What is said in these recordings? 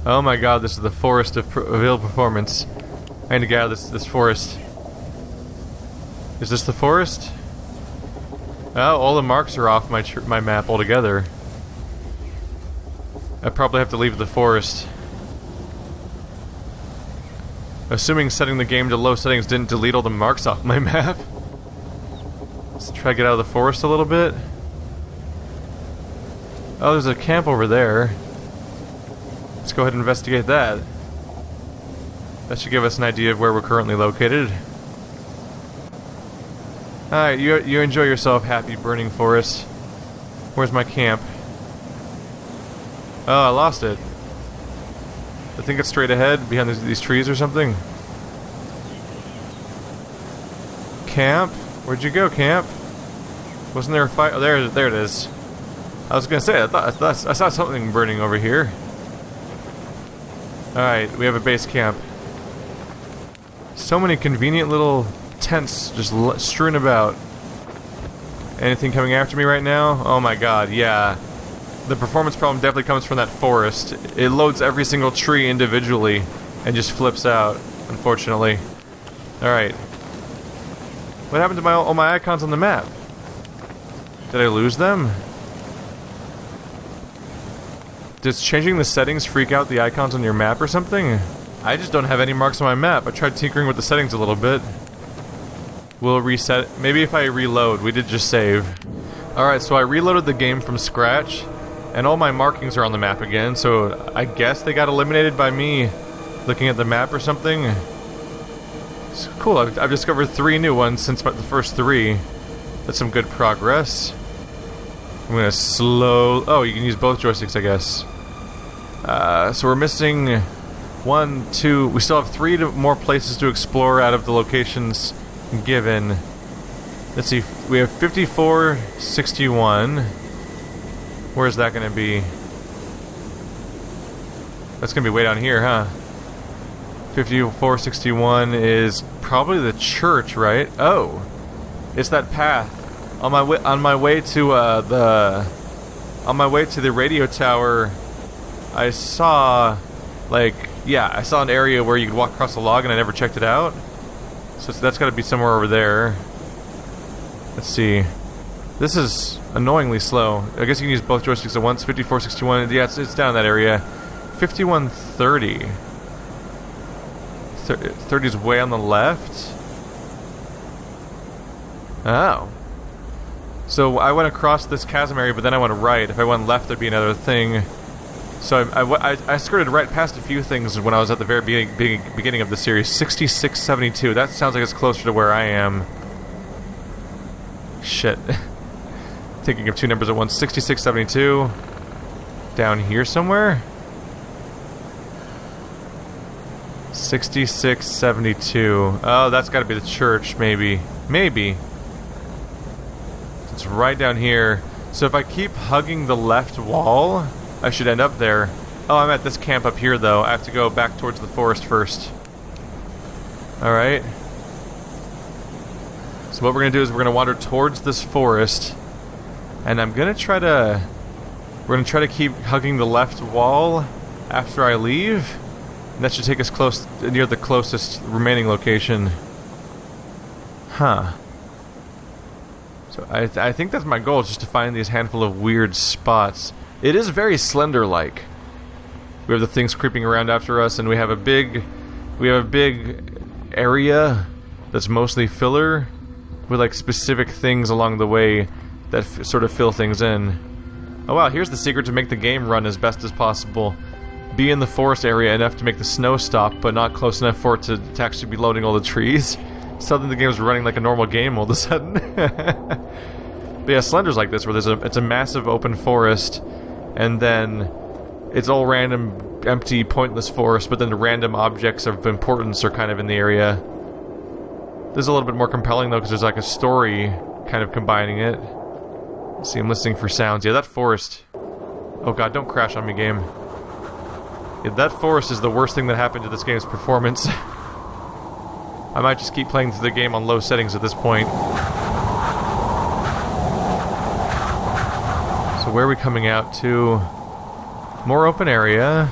Oh my god, this is the forest of ill performance. I need to get out of this forest. Is this the forest? Oh, all the marks are off my map altogether. I probably have to leave the forest. Assuming setting the game to low settings didn't delete all the marks off my map. Let's try to get out of the forest a little bit. Oh, there's a camp over there. Let's go ahead and investigate that. That should give us an idea of where we're currently located. Alright, you enjoy yourself, happy burning forest. Where's my camp? Oh, I lost it. I think it's straight ahead, behind these trees or something. Camp? Where'd you go, camp? Wasn't there a fire? Oh, there it is. I was gonna say, I saw something burning over here. Alright, we have a base camp. So many convenient little tents just strewn about. Anything coming after me right now? Oh my god, yeah. The performance problem definitely comes from that forest. It loads every single tree individually and just flips out, unfortunately. Alright. What happened to all my icons on the map? Did I lose them? Does changing the settings freak out the icons on your map or something? I just don't have any marks on my map. I tried tinkering with the settings a little bit. We'll reset. Maybe if I reload. We did just save. Alright, so I reloaded the game from scratch, and all my markings are on the map again, so I guess they got eliminated by me looking at the map or something. It's cool, I've discovered 3 new ones since the first 3. That's some good progress. I'm gonna slow... Oh, you can use both joysticks, I guess. So we're missing 1, 2... We still have 3 more places to explore out of the locations given. Let's see, we have 5461. Where's that gonna be? That's gonna be way down here, huh? 5461 is probably the church, right? Oh, it's that path. On my way to the radio tower, I saw, I saw an area where you could walk across the log, and I never checked it out. So that's got to be somewhere over there. Let's see. This is annoyingly slow. I guess you can use both joysticks at once. 5461. Yeah, it's down in that area. 5130. 30 is way on the left. Oh. So I went across this chasm area, but then I went right. If I went left, there'd be another thing. So I skirted right past a few things when I was at the very beginning of the series. 6672. That sounds like it's closer to where I am. Shit. Thinking of 2 numbers at once. 6672. Down here somewhere? 6672. Oh, that's gotta be the church, maybe. Maybe. It's right down here. So if I keep hugging the left wall, I should end up there. Oh, I'm at this camp up here, though. I have to go back towards the forest first. Alright. So what we're gonna do is we're gonna wander towards this forest, and I'm gonna try to... We're gonna try to keep hugging the left wall after I leave. And that should take us close, near the closest remaining location. Huh. So I think that's my goal, just to find these handful of weird spots. It is very Slender-like. We have the things creeping around after us, and we have a big area that's mostly filler, with like specific things along the way that sort of fill things in. Oh wow, here's the secret to make the game run as best as possible. Be in the forest area enough to make the snow stop, but not close enough for it to actually be loading all the trees. Suddenly the game's running like a normal game all of a sudden. But yeah, Slender's like this, where it's a massive open forest, and then it's all random, empty, pointless forest, but then the random objects of importance are kind of in the area. This is a little bit more compelling, though, because there's like a story kind of combining it. Let's see, I'm listening for sounds. Yeah, that forest... Oh god, don't crash on me, game. Yeah, that forest is the worst thing that happened to this game's performance. I might just keep playing through the game on low settings at this point. So where are we coming out to? More open area.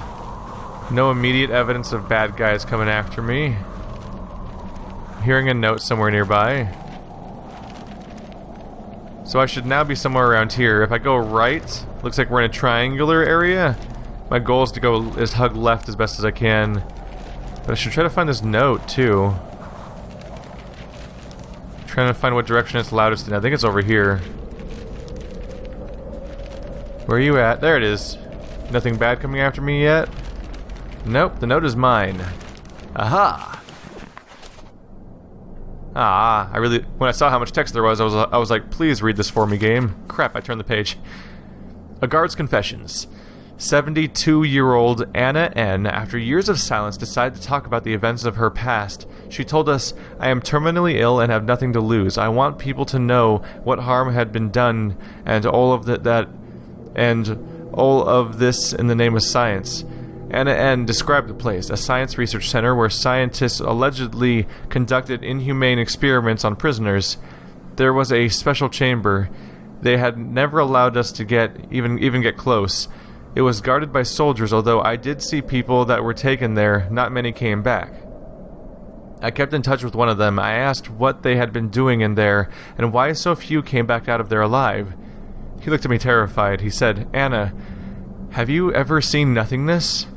No immediate evidence of bad guys coming after me. Hearing a note somewhere nearby. So I should now be somewhere around here. If I go right, looks like we're in a triangular area. My goal is hug left as best as I can. But I should try to find this note too. Trying to find what direction it's loudest in. I think it's over here. Where are you at? There it is. Nothing bad coming after me yet? Nope, the note is mine. Aha! When I saw how much text there was, I was like, please read this for me, game. Crap, I turned the page. A guard's confessions. 72-year-old Anna N., after years of silence, decided to talk about the events of her past. She told us, I am terminally ill and have nothing to lose. I want people to know what harm had been done and all of this in the name of science. Anna N. described the place, a science research center where scientists allegedly conducted inhumane experiments on prisoners. There was a special chamber. They had never allowed us to even get close. It was guarded by soldiers, although I did see people that were taken there. Not many came back. I kept in touch with one of them. I asked what they had been doing in there, and why so few came back out of there alive. He looked at me terrified. He said, Anna, have you ever seen nothingness?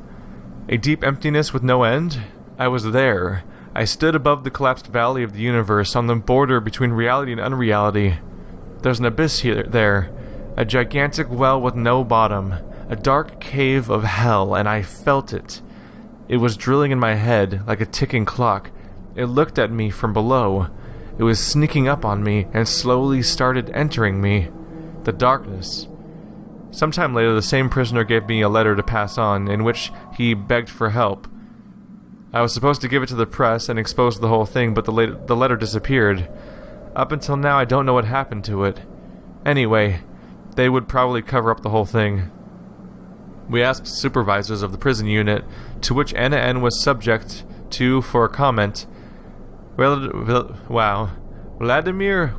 A deep emptiness with no end? I was there. I stood above the collapsed valley of the universe, on the border between reality and unreality. There's an abyss there, a gigantic well with no bottom, a dark cave of hell, and I felt it. It was drilling in my head like a ticking clock. It looked at me from below. It was sneaking up on me and slowly started entering me. The darkness. Sometime later, the same prisoner gave me a letter to pass on, in which he begged for help. I was supposed to give it to the press and expose the whole thing, but the letter disappeared. Up until now, I don't know what happened to it. Anyway, they would probably cover up the whole thing. We asked supervisors of the prison unit, to which Anna N. was subject to, for comment. Vladimir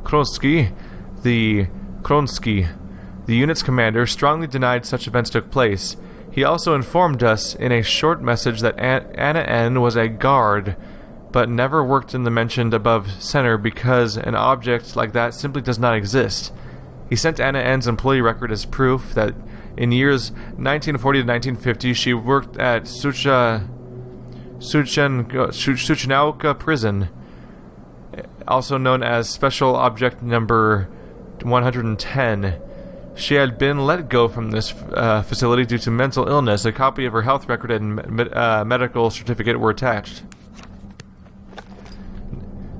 Kronsky, the unit's commander, strongly denied such events took place. He also informed us in a short message that Anna N. was a guard, but never worked in the mentioned above center because an object like that simply does not exist. He sent Anna N.'s employee record as proof that in years 1940 to 1950 she worked at Suchanauka prison, also known as Special Object Number 110. She had been let go from this facility due to mental illness. A copy of her health record and medical certificate were attached.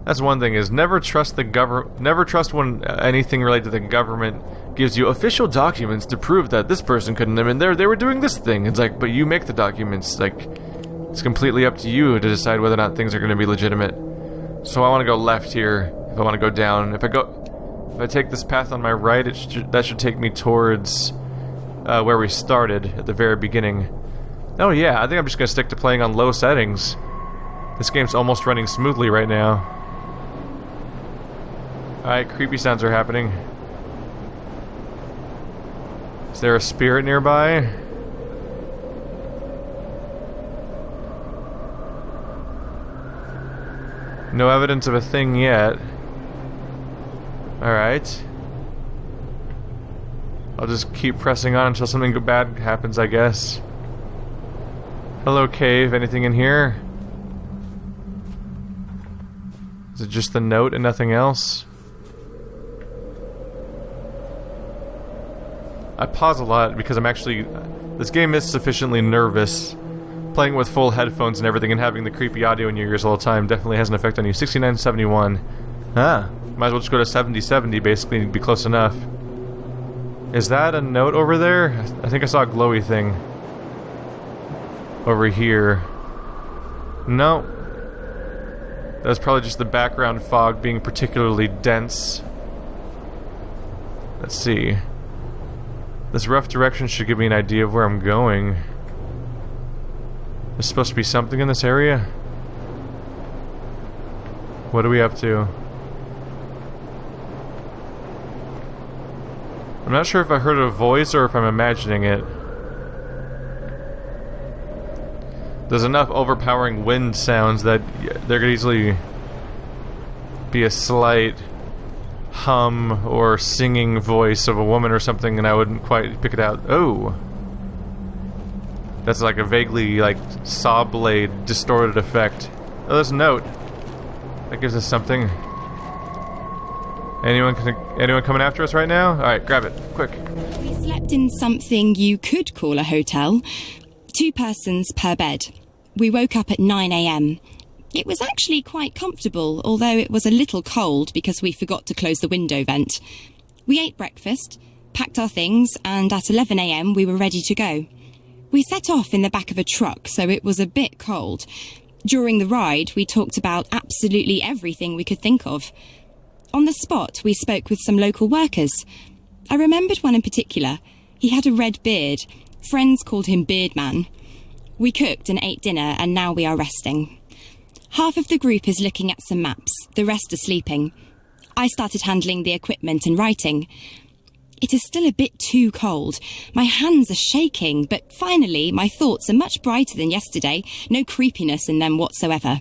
That's one thing: is never trust the government. Never trust when anything related to the government gives you official documents to prove that this person couldn't have been there. They were doing this thing. It's like, but you make the documents. Like, it's completely up to you to decide whether or not things are going to be legitimate. So I want to go left here. If I want to go down, if I take this path on my right, that should take me towards where we started at the very beginning. Oh yeah, I think I'm just gonna stick to playing on low settings. This game's almost running smoothly right now. Alright, creepy sounds are happening. Is there a spirit nearby? No evidence of a thing yet. Alright. I'll just keep pressing on until something bad happens, I guess. Hello, cave. Anything in here? Is it just the note and nothing else? I pause a lot because I'm actually... This game is sufficiently nervous. Playing with full headphones and everything and having the creepy audio in your ears all the time definitely has an effect on you. 6971. Ah. Might as well just go to 7070 basically and be close enough. Is that a note over there? I think I saw a glowy thing. Over here. No. That's probably just the background fog being particularly dense. Let's see. This rough direction should give me an idea of where I'm going. There's supposed to be something in this area? What are we up to? I'm not sure if I heard a voice or if I'm imagining it. There's enough overpowering wind sounds that there could easily be a slight hum or singing voice of a woman or something, and I wouldn't quite pick it out. Oh! That's like a vaguely, like, saw blade distorted effect. Oh, there's a note. That gives us something. Anyone coming after us right now? Alright, grab it. Quick. We slept in something you could call a hotel. 2 persons per bed. We woke up at 9 a.m. It was actually quite comfortable, although it was a little cold because we forgot to close the window vent. We ate breakfast, packed our things, and at 11 a.m. we were ready to go. We set off in the back of a truck, so it was a bit cold. During the ride, we talked about absolutely everything we could think of. On the spot, we spoke with some local workers. I remembered one in particular. He had a red beard. Friends called him Beardman. We cooked and ate dinner, and now we are resting. Half of the group is looking at some maps. The rest are sleeping. I started handling the equipment and writing. It is still a bit too cold. My hands are shaking, but finally my thoughts are much brighter than yesterday. No creepiness in them whatsoever.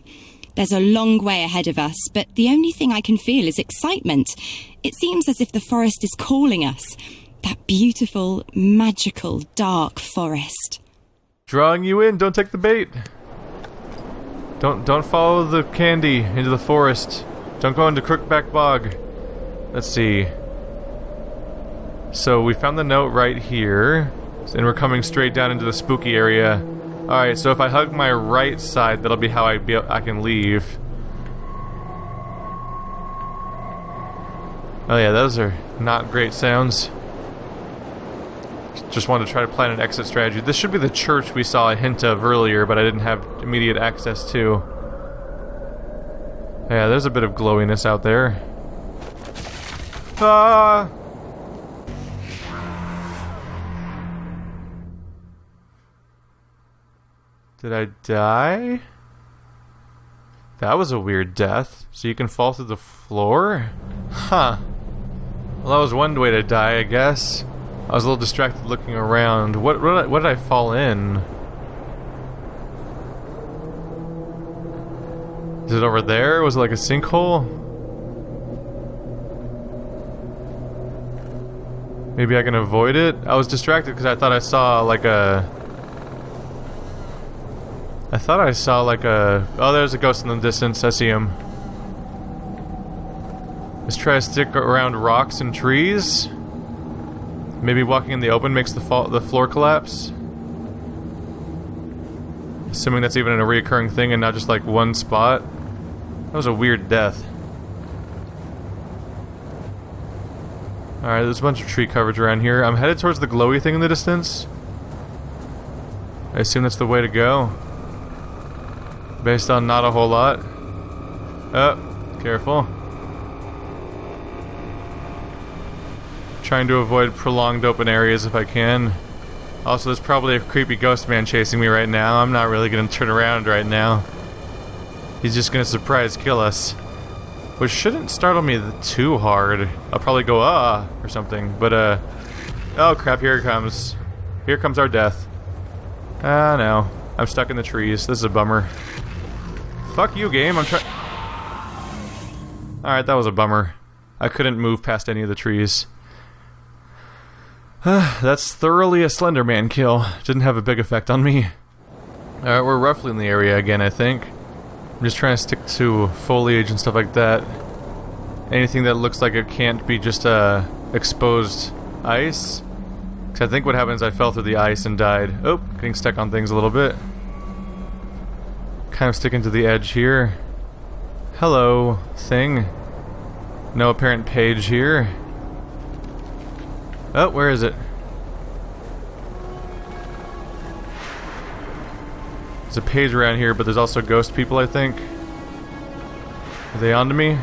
There's a long way ahead of us, but the only thing I can feel is excitement. It seems as if the forest is calling us. That beautiful, magical, dark forest. Drawing you in, don't take the bait. Don't follow the candy into the forest. Don't go into Crookback Bog. Let's see. So we found the note right here, and we're coming straight down into the spooky area. Alright, so if I hug my right side, that'll be how I can leave. Oh yeah, those are not great sounds. Just wanted to try to plan an exit strategy. This should be the church we saw a hint of earlier, but I didn't have immediate access to. Yeah, there's a bit of glowiness out there. Ah! Did I die? That was a weird death. So you can fall through the floor? Huh. Well, that was one way to die, I guess. I was a little distracted looking around. What did I fall in? Is it over there? Was it like a sinkhole? Maybe I can avoid it? I was distracted because I thought I saw like a... Oh, there's a ghost in the distance. I see him. Let's try to stick around rocks and trees. Maybe walking in the open makes the floor collapse. Assuming that's even a reoccurring thing and not just like one spot. That was a weird death. Alright, there's a bunch of tree coverage around here. I'm headed towards the glowy thing in the distance. I assume that's the way to go. Based on not a whole lot. Oh, careful. Trying to avoid prolonged open areas if I can. Also, there's probably a creepy ghost man chasing me right now. I'm not really gonna turn around right now. He's just gonna surprise kill us. Which shouldn't startle me too hard. I'll probably go, or something. But, oh crap, here it comes. Here comes our death. Ah, no. I'm stuck in the trees. This is a bummer. Fuck you, game. I'm trying... Alright, that was a bummer. I couldn't move past any of the trees. That's thoroughly a Slender Man kill. Didn't have a big effect on me. Alright, we're roughly in the area again, I think. I'm just trying to stick to foliage and stuff like that. Anything that looks like it can't be just exposed ice. Because I think what happens, I fell through the ice and died. Oh, getting stuck on things a little bit. Kind of sticking to the edge here. Hello, thing. No apparent page here. Oh, where is it? There's a page around here, but there's also ghost people, I think. Are they onto me?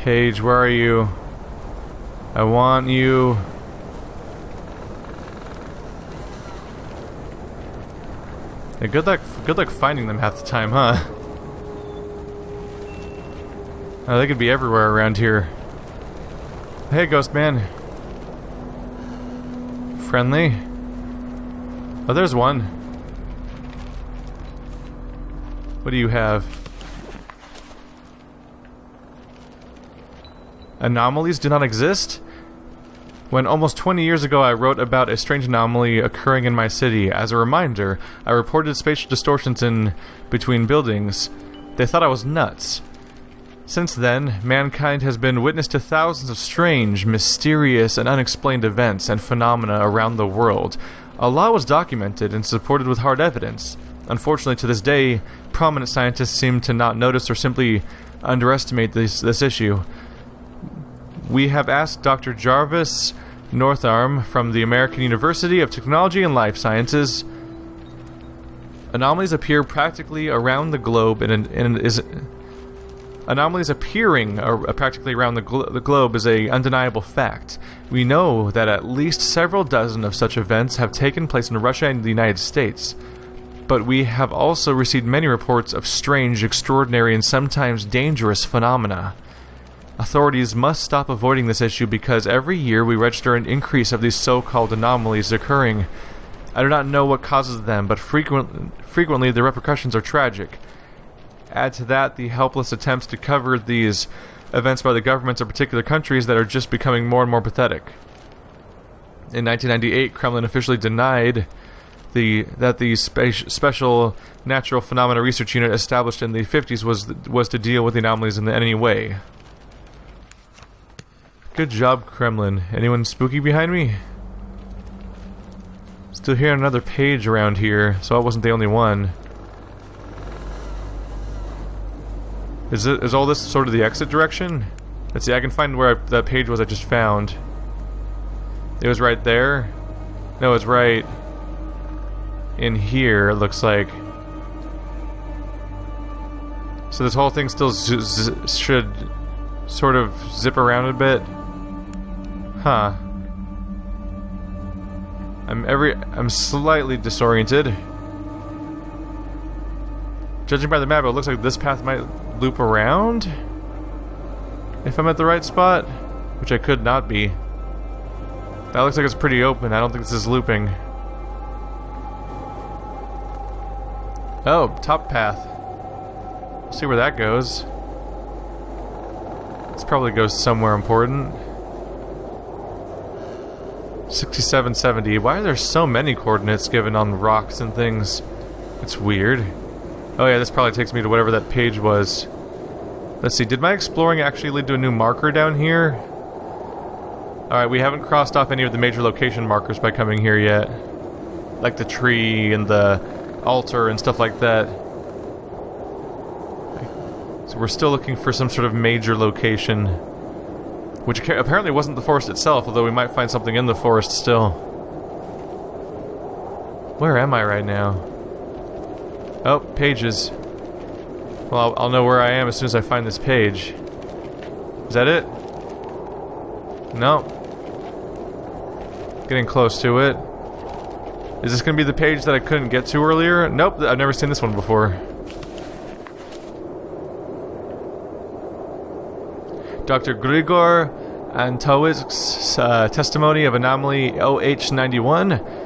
Page, where are you? I want you. Yeah, good luck finding them half the time, huh? Oh, they could be everywhere around here. Hey, ghost man. friendly. Oh, there's one. What do you have? Anomalies do not exist? When almost 20 years ago I wrote about a strange anomaly occurring in my city, as a reminder, I reported spatial distortions in between buildings. They thought I was nuts. Since then, mankind has been witness to thousands of strange, mysterious, and unexplained events and phenomena around the world. A lot was documented and supported with hard evidence. Unfortunately, to this day, prominent scientists seem to not notice or simply underestimate this issue. We have asked Dr. Jarvis Northarm from the American University of Technology and Life Sciences. Anomalies appear practically around the globe Anomalies appearing practically around the globe is an undeniable fact. We know that at least several dozen of such events have taken place in Russia and the United States. But we have also received many reports of strange, extraordinary, and sometimes dangerous phenomena. Authorities must stop avoiding this issue because every year we register an increase of these so-called anomalies occurring. I do not know what causes them, but frequently the repercussions are tragic. Add to that the helpless attempts to cover these events by the governments of particular countries that are just becoming more and more pathetic. In 1998, Kremlin officially denied that the Special Natural Phenomena Research Unit established in the 50s was to deal with the anomalies in any way. Good job, Kremlin. Anyone spooky behind me? Still hearing another page around here, so I wasn't the only one. Is all this sort of the exit direction? Let's see, I can find where that page was I just found. It was right there? No, it's right in here, it looks like. So this whole thing still should sort of zip around a bit. Huh. I'm slightly disoriented. Judging by the map, it looks like this path might loop around? If I'm at the right spot? Which I could not be. That looks like it's pretty open. I don't think this is looping. Oh, top path. Let's see where that goes. This probably goes somewhere important. 6770. Why are there so many coordinates given on rocks and things? It's weird. Oh yeah, this probably takes me to whatever that page was. Let's see, did my exploring actually lead to a new marker down here? Alright, we haven't crossed off any of the major location markers by coming here yet. Like the tree and the altar and stuff like that. So we're still looking for some sort of major location. Which apparently wasn't the forest itself, although we might find something in the forest still. Where am I right now? Oh, pages. Well, I'll know where I am as soon as I find this page. Is that it? No. Getting close to it. Is this going to be the page that I couldn't get to earlier? Nope, I've never seen this one before. Dr. Grigor Antowicz's testimony of anomaly OH91.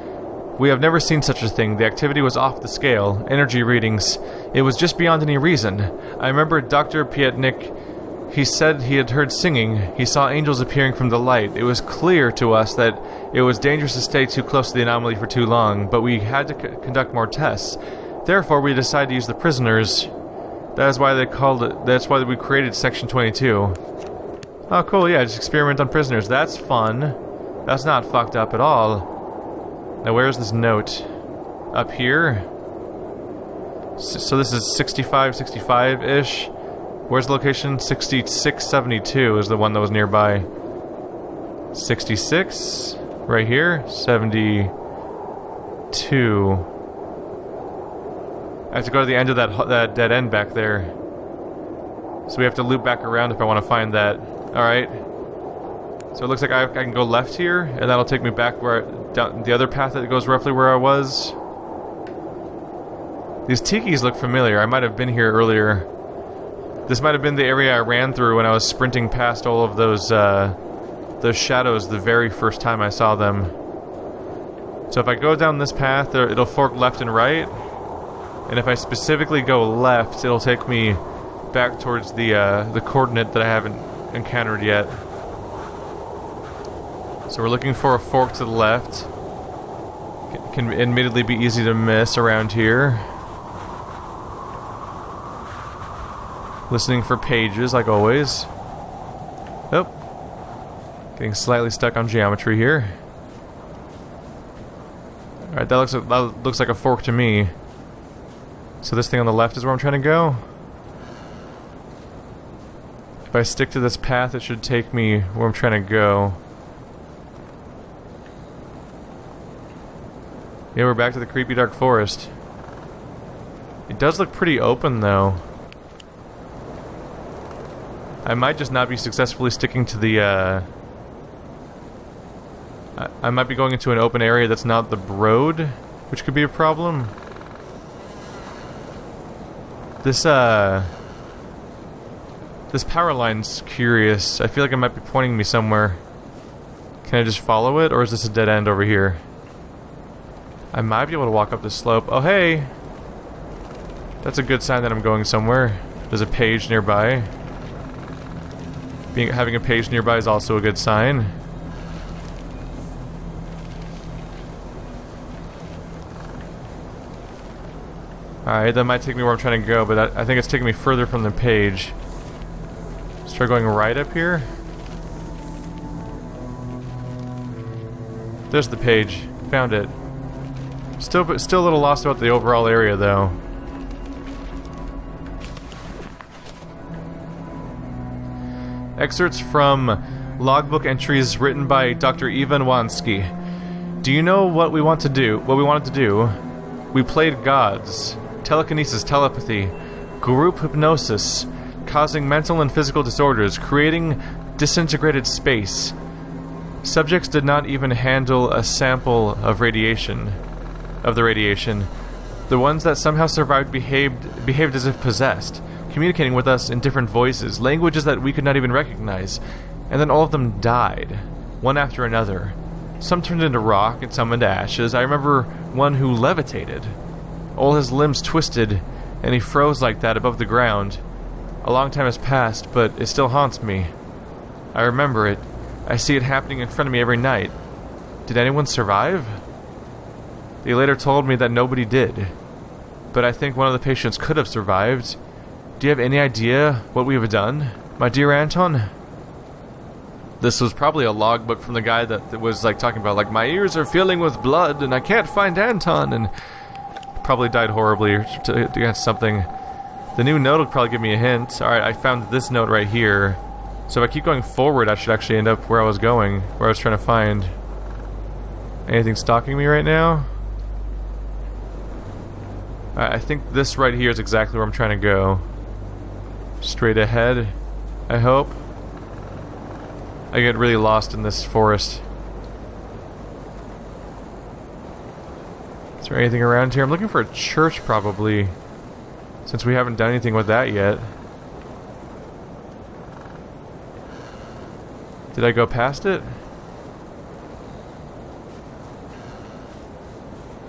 We have never seen such a thing. The activity was off the scale. Energy readings. It was just beyond any reason. I remember Dr. Pietnik. He said he had heard singing. He saw angels appearing from the light. It was clear to us that it was dangerous to stay too close to the anomaly for too long, but we had to conduct more tests. Therefore, we decided to use the prisoners. That's why they called it. That's why we created Section 22. Oh, cool, yeah, just experiment on prisoners. That's fun. That's not fucked up at all. Now, where's this note? Up here? So this is 65-ish. Where's the location? 6672 is the one that was nearby. 66? Right here? 72. I have to go to the end of that dead end back there. So we have to loop back around if I want to find that. Alright. So it looks like I can go left here, and that'll take me back down the other path that goes roughly where I was. These tikis look familiar. I might have been here earlier. This might have been the area I ran through when I was sprinting past all of those shadows the very first time I saw them. So if I go down this path, it'll fork left and right. And if I specifically go left, it'll take me back towards the coordinate that I haven't encountered yet. So we're looking for a fork to the left. Can admittedly be easy to miss around here. Listening for pages, like always. Oh. Getting slightly stuck on geometry here. Alright, that looks like a fork to me. So this thing on the left is where I'm trying to go. If I stick to this path, it should take me where I'm trying to go. Yeah, we're back to the creepy dark forest. It does look pretty open, though. I might just not be successfully sticking to the, I might be going into an open area that's not the road, which could be a problem. This power line's curious. I feel like it might be pointing me somewhere. Can I just follow it, or is this a dead end over here? I might be able to walk up this slope. Oh, hey! That's a good sign that I'm going somewhere. There's a page nearby. Having a page nearby is also a good sign. Alright, that might take me where I'm trying to go, but I think it's taking me further from the page. Let's try going right up here. There's the page. Found it. Still a little lost about the overall area, though. Excerpts from logbook entries written by Dr. Ivan Wansky. Do you know what we want to do? What we wanted to do? We played gods. Telekinesis, telepathy, group hypnosis, causing mental and physical disorders, creating disintegrated space. Subjects did not even handle a sample of radiation. The ones that somehow survived behaved as if possessed, communicating with us in different voices, languages that we could not even recognize, and then all of them died, one after another. Some turned into rock and some into ashes. I remember one who levitated. All his limbs twisted, and he froze like that above the ground. A long time has passed, but it still haunts me. I remember it. I see it happening in front of me every night. Did anyone survive? They later told me that nobody did. But I think one of the patients could have survived. Do you have any idea what we have done, my dear Anton? This was probably a logbook from the guy that was like talking about like, my ears are filling with blood and I can't find Anton, and probably died horribly against something. The new note will probably give me a hint. Alright, I found this note right here. So if I keep going forward, I should actually end up where I was going, where I was trying to find. Anything stalking me right now? Alright, I think this right here is exactly where I'm trying to go. Straight ahead, I hope. I get really lost in this forest. Is there anything around here? I'm looking for a church, probably, since we haven't done anything with that yet. Did I go past it?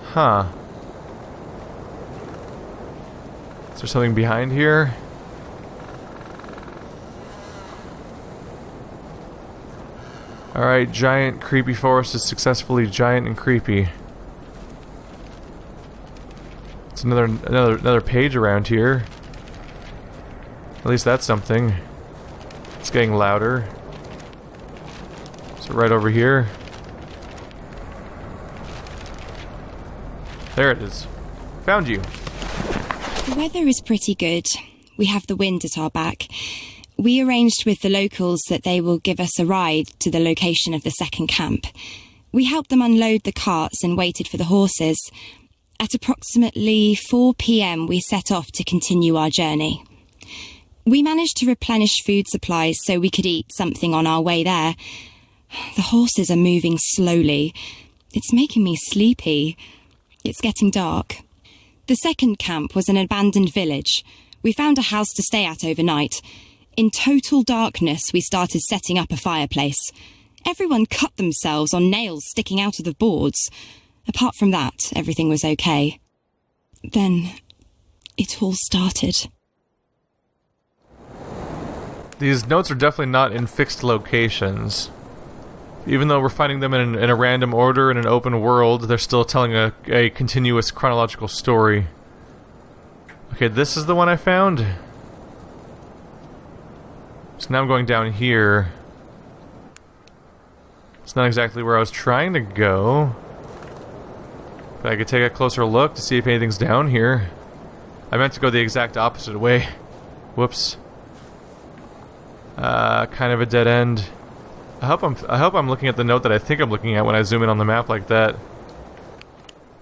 Huh. Is there something behind here? Alright, giant creepy forest is successfully giant and creepy. It's another page around here. At least that's something. It's getting louder. So right over here. There it is. Found you. The weather is pretty good. We have the wind at our back. We arranged with the locals that they will give us a ride to the location of the second camp. We helped them unload the carts and waited for the horses. At approximately 4 p.m, we set off to continue our journey. We managed to replenish food supplies so we could eat something on our way there. The horses are moving slowly. It's making me sleepy. It's getting dark. The second camp was an abandoned village. We found a house to stay at overnight. In total darkness, we started setting up a fireplace. Everyone cut themselves on nails sticking out of the boards. Apart from that, everything was okay. Then, it all started. These notes are definitely not in fixed locations. Even though we're finding them in a random order in an open world, they're still telling a continuous chronological story. Okay, this is the one I found. So now I'm going down here. It's not exactly where I was trying to go. But I could take a closer look to see if anything's down here. I meant to go the exact opposite way. Whoops. Kind of a dead end. I hope I'm looking at the note that I think I'm looking at when I zoom in on the map like that.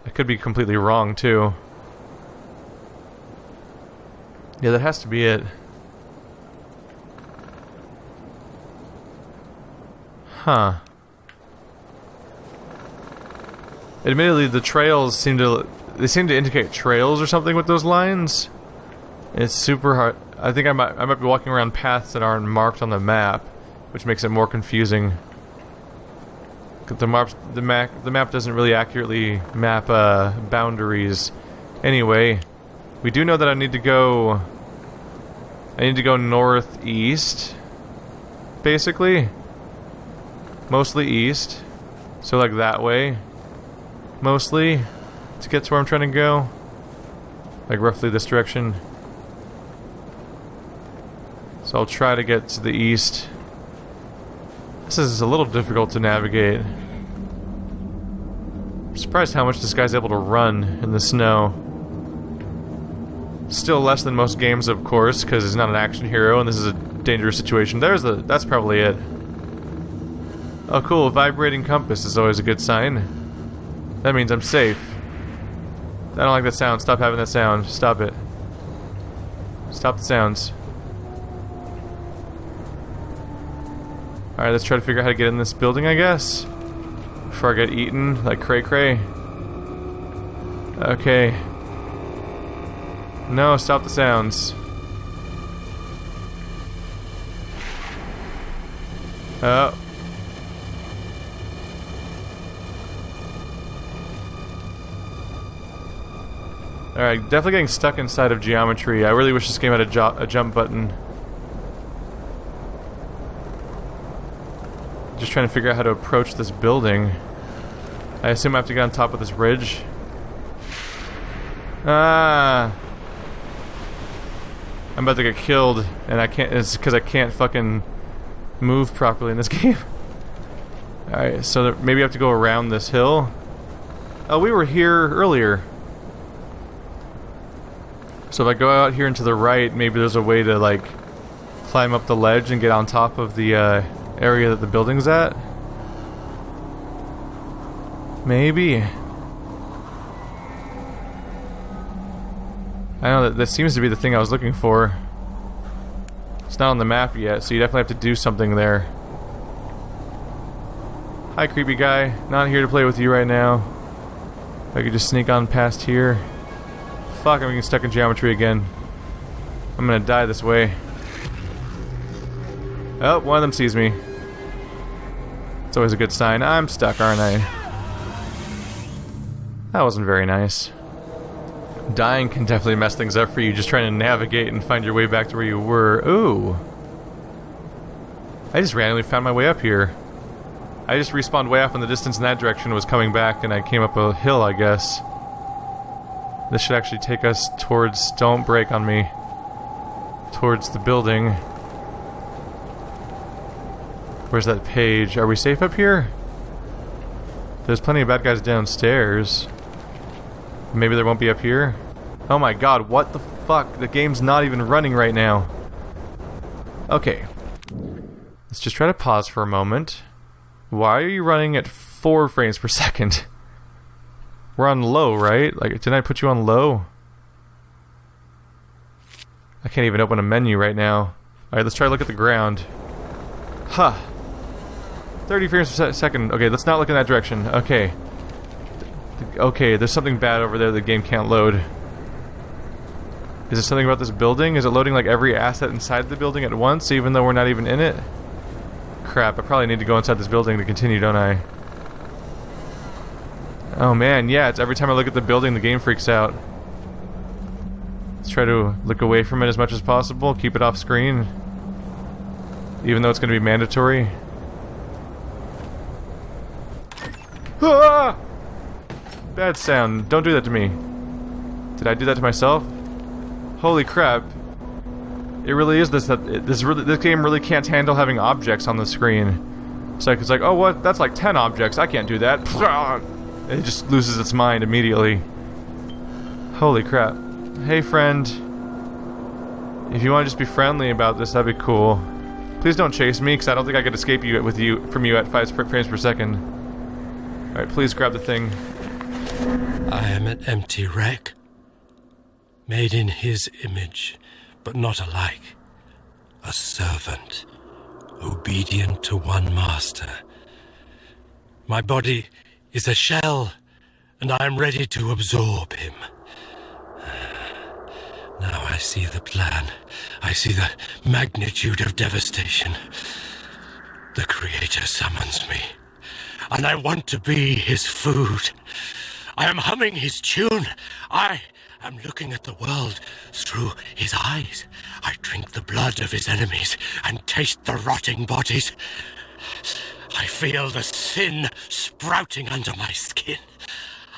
I could be completely wrong too. Yeah, that has to be it. Huh. Admittedly, the trails seem to indicate trails or something with those lines. It's super hard. I think I might be walking around paths that aren't marked on the map, which makes it more confusing. The map doesn't really accurately map boundaries. Anyway, we do know that I need to go northeast, basically. Mostly east. So like that way. Mostly. To get to where I'm trying to go. Like roughly this direction. So I'll try to get to the east. This is a little difficult to navigate. I'm surprised how much this guy's able to run in the snow. Still less than most games, of course, because he's not an action hero and this is a dangerous situation. That's probably it. Oh cool, a vibrating compass is always a good sign. That means I'm safe. I don't like that sound. Stop having that sound. Stop it. Stop the sounds. Alright, let's try to figure out how to get in this building, I guess. Before I get eaten, like cray-cray. Okay. No, stop the sounds. Oh. Alright, definitely getting stuck inside of geometry. I really wish this game had a jump button. Just trying to figure out how to approach this building. I assume I have to get on top of this ridge. Ah! I'm about to get killed, and I can't. It's because I can't fucking move properly in this game. Alright, so maybe I have to go around this hill. Oh, we were here earlier. So if I go out here and to the right, maybe there's a way to, like, climb up the ledge and get on top of the, area that the building's at? Maybe. I know that seems to be the thing I was looking for. It's not on the map yet, so you definitely have to do something there. Hi, creepy guy. Not here to play with you right now. If I could just sneak on past here. Fuck, I'm getting stuck in geometry again. I'm gonna die this way. Oh, one of them sees me. It's always a good sign. I'm stuck, aren't I? That wasn't very nice. Dying can definitely mess things up for you, just trying to navigate and find your way back to where you were. Ooh. I just randomly found my way up here. I just respawned way off in the distance in that direction, was coming back, and I came up a hill, I guess. This should actually take us towards... Don't break on me. Towards the building. Where's that page? Are we safe up here? There's plenty of bad guys downstairs. Maybe there won't be up here? Oh my god, what the fuck? The game's not even running right now. Okay. Let's just try to pause for a moment. Why are you running at 4 frames per second? We're on low, right? Like, didn't I put you on low? I can't even open a menu right now. Alright, let's try to look at the ground. Huh. 30 frames per second. Okay, let's not look in that direction. Okay. Okay, there's something bad over there the game can't load. Is it something about this building? Is it loading like every asset inside the building at once, even though we're not even in it? Crap, I probably need to go inside this building to continue, don't I? Oh man, yeah, it's every time I look at the building, the game freaks out. Let's try to look away from it as much as possible, keep it off screen. Even though it's going to be mandatory. Ah! Bad sound. Don't do that to me. Did I do that to myself? Holy crap. It really is this game really can't handle having objects on the screen. So it's like, oh what? That's like 10 objects. I can't do that. It just loses its mind immediately. Holy crap. Hey friend. If you want to just be friendly about this, that'd be cool. Please don't chase me, because I don't think I could escape from you at 5 frames per second. Alright, please grab the thing. I am an empty wreck, made in his image, but not alike. A servant, obedient to one master. My body is a shell, and I am ready to absorb him. Now I see the plan. I see the magnitude of devastation. The Creator summons me, and I want to be his food. I am humming his tune. I am looking at the world through his eyes. I drink the blood of his enemies and taste the rotting bodies. I feel the sin sprouting under my skin.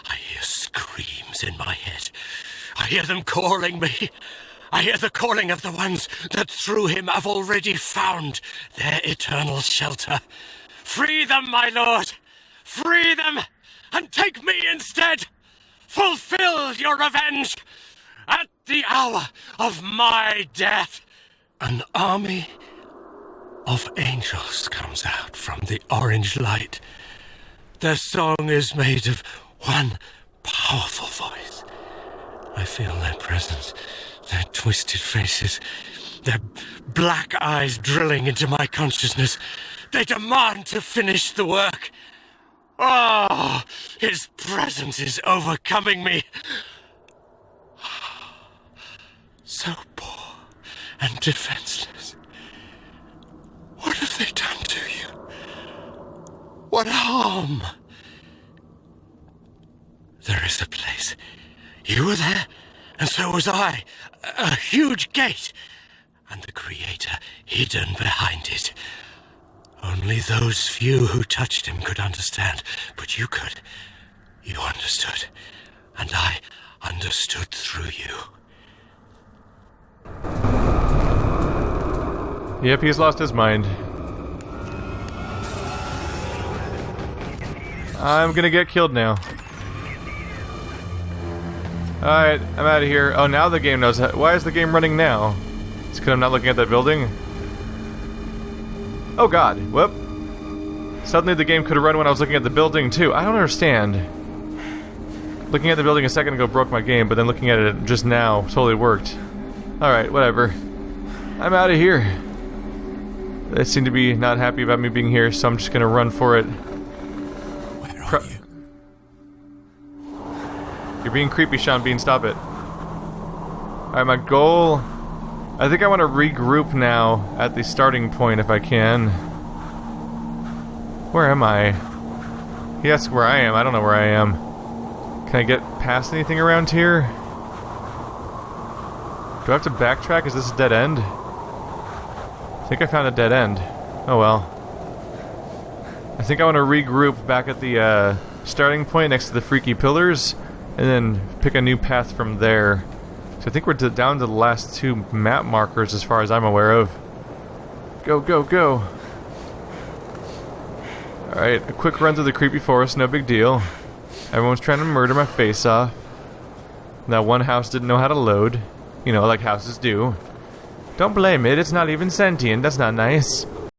I hear screams in my head. I hear them calling me. I hear the calling of the ones that through him have already found their eternal shelter. Free them, my lord! Free them, and take me instead! Fulfill your revenge at the hour of my death! An army of angels comes out from the orange light. Their song is made of one powerful voice. I feel their presence, their twisted faces, their black eyes drilling into my consciousness. They demand to finish the work. Oh, his presence is overcoming me. So poor and defenseless. What have they done to you? What harm? There is a place. You were there, and so was I. A huge gate, and the Creator hidden behind it. Only those few who touched him could understand, but you could. You understood, and I understood through you. Yep, he's lost his mind. I'm gonna get killed now. Alright, I'm out of here. Oh, now the game knows how. Why is the game running now? It's because I'm not looking at that building? Oh god, whoop. Suddenly the game could have run when I was looking at the building too. I don't understand. Looking at the building a second ago broke my game, but then looking at it just now totally worked. Alright, whatever. I'm out of here. They seem to be not happy about me being here, so I'm just gonna run for it. Where are you? You're being creepy, Sean Bean, stop it. Alright, my goal... I think I want to regroup now at the starting point if I can. Where am I? He asks where I am. I don't know where I am. Can I get past anything around here? Do I have to backtrack? Is this a dead end? I think I found a dead end. Oh well. I think I want to regroup back at the starting point next to the freaky pillars, and then pick a new path from there. So I think we're down to the last 2 map markers as far as I'm aware of. Go, go, go. Alright, a quick run through the creepy forest, no big deal. Everyone's trying to murder my face off. That one house didn't know how to load. You know, like houses do. Don't blame it, it's not even sentient, that's not nice.